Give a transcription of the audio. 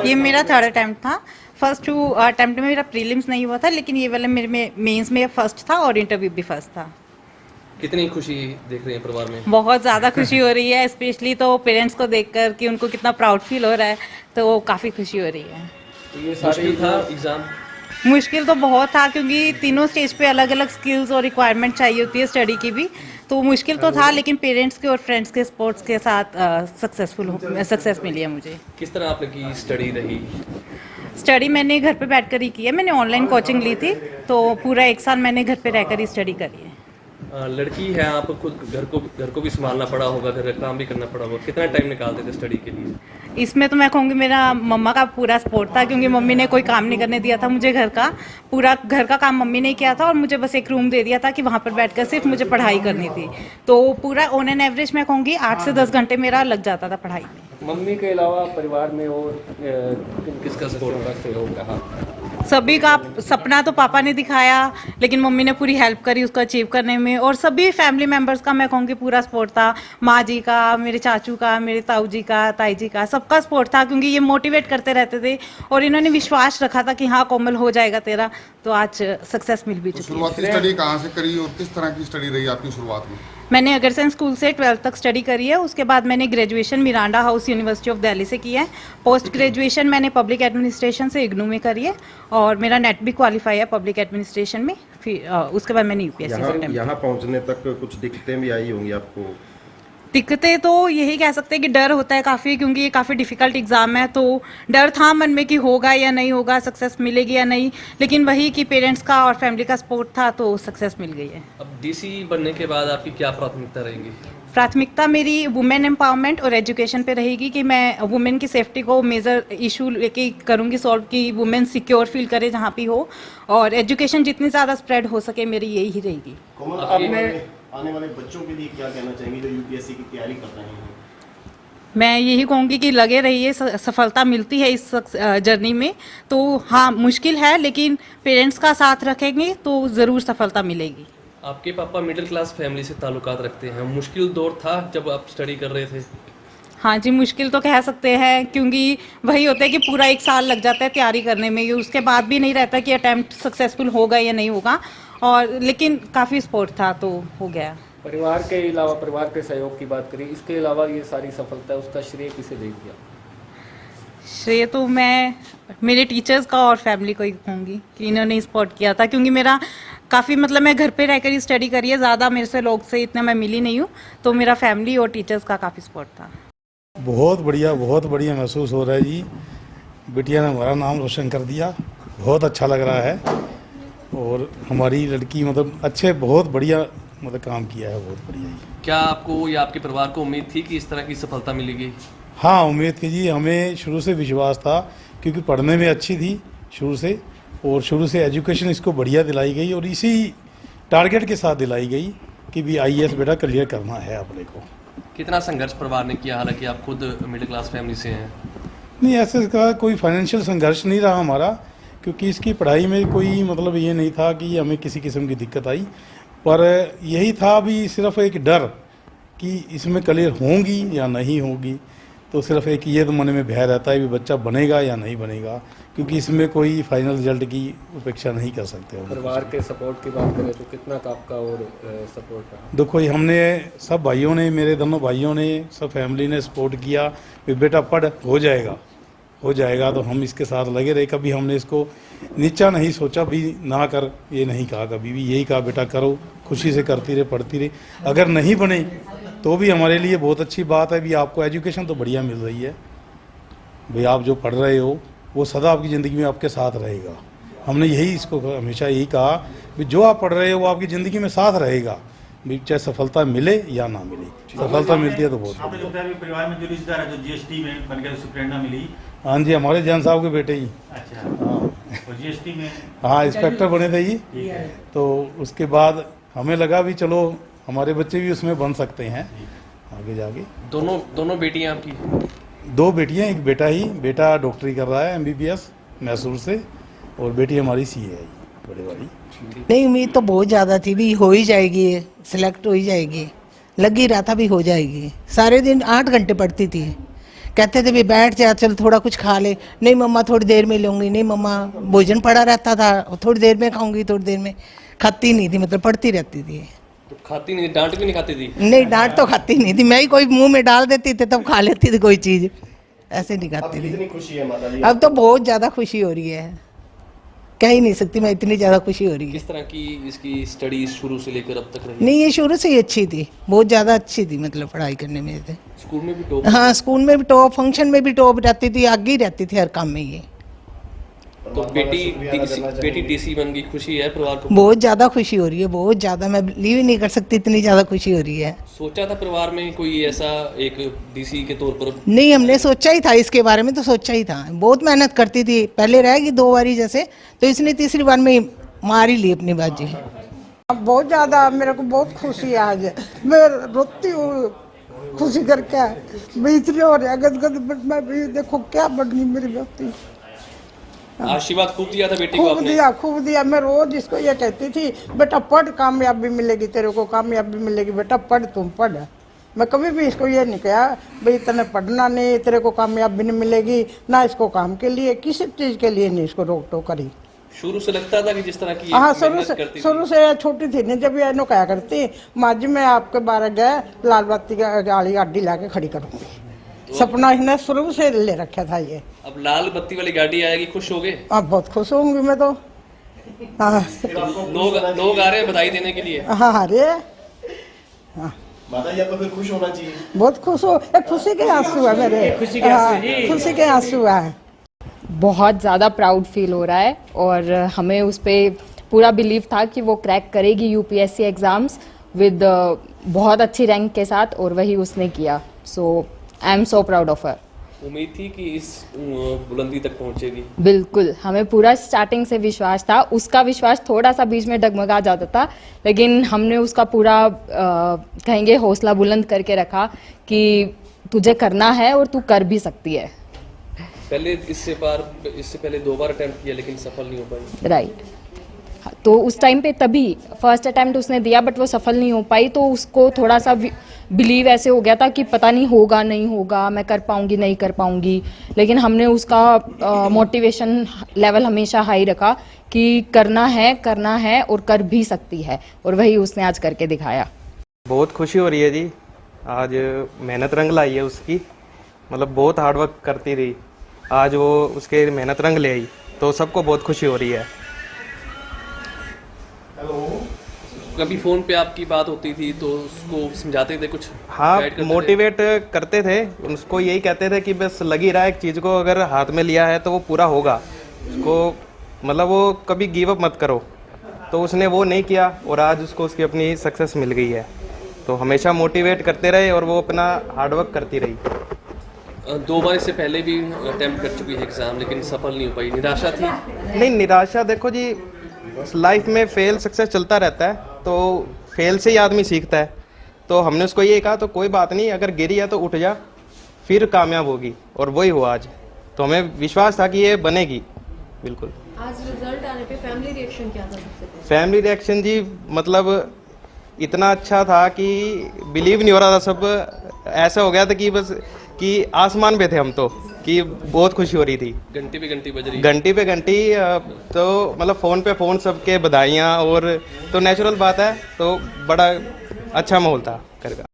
ये मेरा third attempt था। फर्स्ट 2 अटेम्प्ट में मेरा प्रीलिम्स नहीं हुआ था, लेकिन ये वाला मेरे में मेंस में फर्स्ट था और इंटरव्यू भी फर्स्ट था। कितनी खुशी देख रहे हैं परिवार में? बहुत ज़्यादा खुशी हो रही है, स्पेशली तो पेरेंट्स को देखकर कि उनको कितना प्राउड फील हो रहा है, तो काफ़ी खुशी हो रही है। तो ये मुश्किल था एग्जाम? मुश्किल तो बहुत था, क्योंकि तीनों स्टेज पे अलग अलग स्किल्स और रिक्वायरमेंट चाहिए होती है स्टडी की भी, तो मुश्किल तो था, लेकिन पेरेंट्स के और फ्रेंड्स के सपोर्ट्स के साथ सक्सेस मिली है मुझे। किस तरह आपकी स्टडी रही? स्टडी मैंने घर पे बैठकर ही की है, मैंने ऑनलाइन कोचिंग ली थी, तो पूरा 1 साल मैंने घर पे रहकर ही स्टडी करी है। लड़की है आप, खुद घर को भी संभालना पड़ा होगा, घर का काम भी करना पड़ा होगा, कितना टाइम निकालते थे स्टडी के लिए? इसमें तो मैं कहूँगी मेरा मम्मा का पूरा सपोर्ट था, क्योंकि मम्मी ने कोई काम नहीं करने दिया था मुझे घर का। पूरा घर का काम मम्मी ने किया था और मुझे बस एक रूम दे दिया था कि वहाँ पर बैठकर सिर्फ मुझे पढ़ाई करनी थी। तो पूरा ऑन एन एवरेज मैं कहूँगी 8 से 10 घंटे मेरा लग जाता था पढ़ाई में। मम्मी के अलावा परिवार में और किसका सपोर्ट का सहयोग रहा? सभी का सपना तो पापा ने दिखाया, लेकिन मम्मी ने पूरी हेल्प करी उसको अचीव करने में, और सभी फैमिली मेम्बर्स का मैं कहूँगी पूरा सपोर्ट था। माँ जी का, मेरे चाचू का, मेरे ताऊ जी का, ताई जी का, सबका सपोर्ट था, क्योंकि ये मोटिवेट करते रहते थे और इन्होंने विश्वास रखा था कि हाँ कोमल हो जाएगा तेरा, तो आज सक्सेस मिल भी चुकी है। शुरुआती स्टडी कहाँ से करी और किस तरह की स्टडी रही आपकी शुरुआत में? मैंने अगरसेन स्कूल से 12th तक स्टडी करी है, उसके बाद मैंने graduation Miranda house university of Delhi से की है। पोस्ट ग्रेजुएशन मैंने पब्लिक एडमिनिस्ट्रेशन से इग्नू में करी है, और मेरा नेट भी क्वालिफाई है पब्लिक एडमिनिस्ट्रेशन में। फिर उसके बाद मैंने यूपीएससी से अटेम्प्ट। यहाँ पहुँचने तक कुछ दिक्कतें भी आई होंगी आपको? दिक्कतें तो यही कह सकते हैं कि डर होता है काफ़ी, क्योंकि ये काफ़ी डिफ़िकल्ट एग्ज़ाम है, तो डर था मन में कि होगा या नहीं होगा, सक्सेस मिलेगी या नहीं, लेकिन वही कि पेरेंट्स का और फैमिली का सपोर्ट था, तो सक्सेस मिल गई है। अब डीसी बनने के बाद आपकी क्या प्राथमिकता रहेंगी? प्राथमिकता मेरी वुमेन एम्पावरमेंट और एजुकेशन पे रहेगी, कि मैं वुमेन की सेफ्टी को मेजर इशू लेके करूँगी सॉल्व, कि वुमेन सिक्योर फील करे जहाँ भी हो, और एजुकेशन जितनी ज़्यादा स्प्रेड हो सके मेरी यही रहेगी। आपने आने वाले बच्चों के लिए क्या कहना चाहेंगे जो यूपीएससी की तैयारी कर रहे हैं? मैं यही कहूँगी कि लगे रहिए, सफलता मिलती है इस जर्नी में। तो हाँ मुश्किल है, लेकिन पेरेंट्स का साथ रखेंगे तो ज़रूर सफलता मिलेगी। आपके पापा मिडिल क्लास फैमिली से ताल्लुकात रखते हैं, मुश्किल दौर था जब आप स्टडी कर रहे थे? हाँ जी, मुश्किल तो कह सकते हैं, क्योंकि वही होता है कि पूरा 1 साल लग जाता है तैयारी करने में, उसके बाद भी नहीं रहता कि अटैम्प्ट सक्सेसफुल होगा या नहीं होगा, और लेकिन काफ़ी सपोर्ट था तो हो गया। परिवार के अलावा, परिवार के सहयोग की बात करें, इसके अलावा ये सारी सफलता उसका श्रेय किसे देंगे? श्रेय तो मैं मेरे टीचर्स का और फैमिली को ही कहूँगी कि इन्होंने सपोर्ट किया था, क्योंकि मेरा काफ़ी मतलब मैं घर पे रहकर ही स्टडी करी है, ज़्यादा मेरे से लोग से इतना मैं मिली नहीं हूँ, तो मेरा फैमिली और टीचर्स का काफ़ी सपोर्ट था। बहुत बढ़िया महसूस हो रहा है जी। बिटिया ने हमारा नाम रोशन कर दिया, बहुत अच्छा लग रहा है, और हमारी लड़की मतलब अच्छे बहुत बढ़िया मतलब काम किया है, बहुत बढ़िया जी। क्या आपको या आपके परिवार को उम्मीद थी कि इस तरह की सफलता मिलेगी? हाँ उम्मीद थी जी, हमें शुरू से विश्वास था, क्योंकि पढ़ने में अच्छी थी शुरू से, और शुरू से एजुकेशन इसको बढ़िया दिलाई गई, और इसी टारगेट के साथ दिलाई गई कि भी आईएएस बेटा क्लियर करना है अपने को। कितना संघर्ष परिवार ने किया, हालांकि आप खुद मिडिल क्लास फैमिली से हैं? नहीं, ऐसे का कोई फाइनेंशियल संघर्ष नहीं रहा हमारा, क्योंकि इसकी पढ़ाई में कोई मतलब ये नहीं था कि हमें किसी किस्म की दिक्कत आई, पर यही था भी सिर्फ एक डर कि इसमें क्लियर होंगी या नहीं होगी, तो सिर्फ एक ये तो मन में भय रहता है भी बच्चा बनेगा या नहीं बनेगा, क्योंकि इसमें कोई फाइनल रिजल्ट की उपेक्षा नहीं कर सकते हम। परिवार के सपोर्ट की बात करें तो कितना का आपका और सपोर्ट रहा? देखो हमने सब भाइयों ने, मेरे दोनों भाइयों ने, सब फैमिली ने सपोर्ट किया कि बेटा पढ़, हो जाएगा, तो हम इसके साथ लगे रहे। कभी हमने इसको नीचा नहीं सोचा भी ना कर, ये नहीं कहा कभी भी, यही कहा बेटा करो, खुशी से करती रहे, पढ़ती रहे, अगर नहीं बने तो भी हमारे लिए बहुत अच्छी बात है भी आपको एजुकेशन तो बढ़िया मिल रही है भाई, आप जो पढ़ रहे हो वो सदा आपकी ज़िंदगी में आपके साथ रहेगा। हमने यही इसको हमेशा यही कहा भी जो आप पढ़ रहे हो वो आपकी ज़िंदगी में साथ रहेगा, भी चाहे सफलता मिले या ना मिले, सफलता मिलती है तो बहुत। आपने जो बताया परिवार में जो रिश्तेदार है जो जीएसटी में बन गया, उससे प्रेरणा मिली? हाँ जी, हमारे जैन साहब के बेटे ही। अच्छा, हाँ, और जीएसटी में? हाँ इंस्पेक्टर बने थे जी, तो उसके बाद हमें लगा भी चलो हमारे बच्चे भी उसमें बन सकते हैं आगे जाके। दोनों बेटियां आपकी? 2 बेटियां, एक बेटा ही, बेटा डॉक्टरी कर रहा है एमबीबीएस मैसूर से, और बेटी हमारी सीए है बड़े वाली। नहीं, उम्मीद तो बहुत ज़्यादा थी भी हो ही जाएगी, सिलेक्ट हो ही जाएगी, लग ही रहा था भी हो जाएगी। सारे दिन 8 घंटे पढ़ती थी, कहते थे भी बैठ जा, चल थोड़ा कुछ खा ले। नहीं मम्मा थोड़ी देर में लूँगी, नहीं मम्मा भोजन पड़ा रहता था, थोड़ी देर में खाऊंगी, थोड़ी देर में। खाती नहीं थी, मतलब पढ़ती रहती थी। तो खाती नहीं, डांट भी नहीं खाती थी? नहीं, डांट तो खाती नहीं थी, मैं ही कोई मुंह में डाल देती थी तब खा लेती थी कोई चीज़, ऐसे नहीं अब खाती थी। कितनी खुशी है माता जी? अब तो बहुत ज़्यादा खुशी हो रही है, कह ही नहीं सकती मैं, इतनी ज़्यादा खुशी हो रही है। किस तरह की इसकी स्टडी शुरू से लेकर अब तक रही? नहीं, ये शुरू से ही अच्छी थी, बहुत ज़्यादा अच्छी थी, मतलब पढ़ाई करने में से। स्कूल में भी टॉप? हाँ, स्कूल में भी टॉप, फंक्शन में भी टॉप रहती थी, आगे ही रहती थी हर काम में ये। तो बेटी टीसी बन गई, खुशी है परिवार को? बहुत ज़्यादा खुशी हो रही है, बहुत ज़्यादा, मैं बिलीव ही नहीं कर सकती इतनी ज़्यादा खुशी हो रही है। सोचा था परिवार में कोई ऐसा एक डीसी के तौर पर? नहीं, हमने सोचा ही था इसके बारे में, तो सोचा ही था, बहुत मेहनत करती थी, पहले रहेगी 2 बारी जैसे, तो इसने तीसरी बार में मार ही ली अपनी बाजी। बहुत ज़्यादा मेरे को बहुत खुशी है आज, मैं रोती हूँ खुशी करके, मैं इतनी हो रही गदगद, मैं भी देखो क्या बन गई मेरी बेटी। आशीर्वाद खूब दिया था बेटी को खूब आपने? दिया, खूब दिया। मैं रोज इसको ये कहती थी, बेटा पढ़, कामयाबी मिलेगी तेरे को, कामयाबी मिलेगी बेटा, पढ़ तुम पढ़। मैं कभी भी इसको ये नहीं कहा भाई तने पढ़ना नहीं, तेरे को कामयाबी नहीं मिलेगी, ना इसको काम के लिए किसी चीज़ के लिए नहीं इसको रोक टोक करी। शुरू से लगता था कि जिस तरह की हाँ, मेहनत शुरू से छोटी थी नहीं, जब ये नो कहा करती माँ जी मैं आपके बारे गए लाल बत्ती गाड़ी गाड़ी ला के खड़ी करूँगी, सपना इसने शुरू से ले रखा था ये। अब लाल बत्ती वाली गाड़ी आएगी, खुश हो गए? अब बहुत खुश होंगी मैं तो। हाँ, लोग आ रहे हैं बधाई देने के लिए? हाँ, अरे माता जी आपको फिर खुश होना चाहिए। बहुत खुश हो, खुशी के आंसू है मेरे, खुशी के आंसू है। बहुत ज़्यादा प्राउड फील हो रहा है और हमें उस पर पूरा बिलीव था कि वो क्रैक करेगी यूपीएससी एग्ज़ाम्स विद बहुत अच्छी रैंक के साथ, और वही उसने किया। So I am so proud of her. उम्मीद थी कि इस बुलंदी तक पहुंचेगी? बिल्कुल, हमें पूरा स्टार्टिंग से विश्वास था। उसका विश्वास थोड़ा सा बीच में डगमगा जाता था, लेकिन हमने उसका पूरा कहेंगे हौसला बुलंद करके रखा कि तुझे करना है और तू कर भी सकती है। इससे पहले 2 बार अटेम्प्ट किया लेकिन सफल नहीं हो पाई? राइट। तो उस टाइम पे तभी फर्स्ट अटेम्प्ट उसने दिया बट वो सफल नहीं हो पाई, तो उसको थोड़ा सा बिलीव ऐसे हो गया था कि पता नहीं होगा नहीं होगा, मैं कर पाऊंगी नहीं कर पाऊंगी। लेकिन हमने उसका मोटिवेशन लेवल हमेशा हाई रखा कि करना है और कर भी सकती है, और वही उसने आज करके दिखाया। बहुत खुशी हो रही है जी, आज मेहनत रंग लाई है उसकी, मतलब बहुत हार्डवर्क करती रही, आज वो उसके मेहनत रंग ले आई, तो सबको बहुत खुशी हो रही है। कभी फोन पे आपकी बात होती थी तो उसको समझाते थे कुछ? हाँ, गाइड करते मोटिवेट करते थे उसको, यही कहते थे कि बस लगी रहा एक चीज़ को, अगर हाथ में लिया है तो वो पूरा होगा उसको, मतलब वो कभी गिव अप मत करो। तो उसने वो नहीं किया और आज उसको उसकी अपनी सक्सेस मिल गई है, तो हमेशा मोटिवेट करते रहे और वो अपना हार्डवर्क करती रही। 2 बार इससे पहले भी अटेम्प्ट कर चुकी है एग्ज़ाम लेकिन सफल नहीं हो पाई, निराशा थी? नहीं, निराशा देखो जी, लाइफ में फेल सक्सेस चलता रहता है, तो फेल से ही आदमी सीखता है। तो हमने उसको ये कहा तो कोई बात नहीं, अगर गिरी है तो उठ जा, फिर कामयाब होगी, और वही हुआ आज। तो हमें विश्वास था कि ये बनेगी। बिल्कुल। आज रिजल्ट आने पे फैमिली रिएक्शन क्या था सबसे पहले? फैमिली रिएक्शन जी, मतलब इतना अच्छा था कि बिलीव नहीं हो रहा था, सब ऐसा हो गया था कि बस कि आसमान पे थे हम, तो कि बहुत खुशी हो रही थी। घंटी पे घंटी बज रही? घंटी पे घंटी, तो मतलब फ़ोन पे फ़ोन सबके बधाइयाँ, और तो नेचुरल बात है, तो बड़ा अच्छा माहौल था घर का।